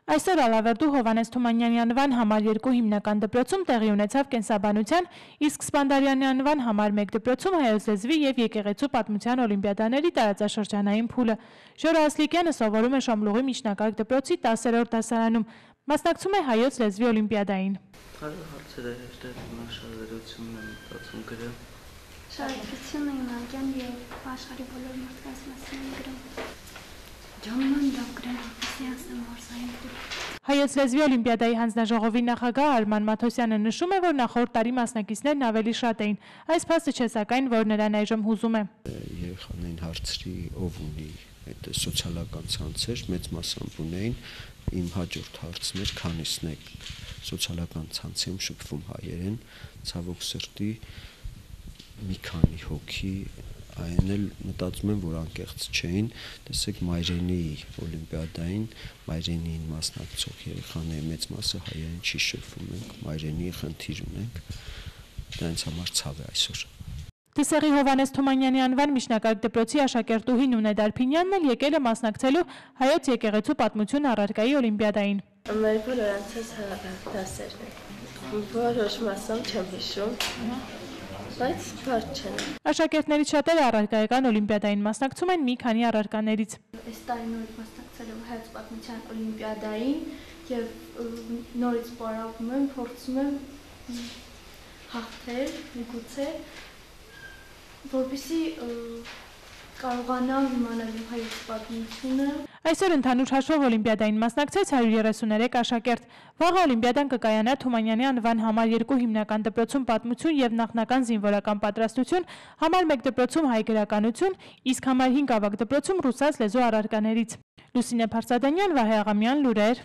Այսօր Ալավերդու Հովհաննես Թումանյանի անվան համար 2 հիմնական դպրոցում տեղի ունեցավ կենսաբանության, իսկ Սպանդարյանի անվան համար 1 դպրոցում հայոց լեզվի և եկեղեցու պատմության օլիմպիադաների տարածաշրջանային փուլը։ Ժորո Ասլիկյանը սովորում է Շամլուղի միջնակարգ դպրոցի 10-րդ դասարանում, մասնակցում է հայոց լեզվի օլիմպիադային։ Հարցերը հեշտ է, շարժերությունն եմ մտածում գրել։ Շարժությունը իմանալն և աշխարհի բոլոր մարդկանց մասին եմ գրում։ Ջանման լավ գրել, որպեսզի անցնեմ մարզային փուլ։ Հայոց լեզվի օլիմպիադայի հանձնաժողովի նախագահ Արման Մաթոսյանը նշում է, որ նախորդ տարի մասնակիցներն ավելի շատ էին։ Այս փաստը չէ սակայն, որ նրան այժմ հուզում է։ Երեխաներին հարցրի, ով ունի այդ սոցիալական ցանցեր, մեծ մասամբ ունեին, իմ հաջորդ հարցն էր, քանիսն եք սոցիալական ցանցում շփվում հայերեն, ցավոք սրտի մի քանի հոգի այն էլ մտածում եմ, որ անկեղծ չէին, տեսեք մայրենի օլիմպիադային, մայրենիին մասնակցող երեխաների մեծ մասը հայերեն չի շփվում, ենք մայրենի խնդիր ունենք, դա ինձ համար ցավ է այսօր։ Դսեղի Հովհաննես Թումանյանի անվան միջնակարգ դպրոցի աշակերտուհի Նունե Դարփինյանն էլ եկել է մասնակցելու հայոց եկեղեցու պատմություն առարկայի օլիմպիադային։ Մեր բոլոր անցած դասերն են, որոշ մասում չեմ հիշում, բայց բարդ չեն։ Աշակերտներից շատերը առարկայական օլիմպիադային մասնակցում են մի քանի առարկաներից։ Այս տարի նորից մասնակցել եմ հայոց պատմության օլիմպիադային և նորից պարապում եմ, փորձում եմ հաղթել, միգուցե, որպեսզի կարողանամ իմանալ հայոց պատմությունը։ Այսօր ընդհանուր հաշվով օլիմպիադային մասնակցեց 133 աշակերտ։ Վաղը օլիմպիադան կկայանա Թումանյանի անվան համար 2 հիմնական դպրոցում պատմություն և նախնական զինվորական պատրաստություն, համար 1 դպրոցում հայ գրականություն, իսկ համար 5 ավագ դպրոցում ռուսաց լեզու առարկաներից։ Լուսինե Փարսադանյան, Վահե Աղամյան, լուրեր։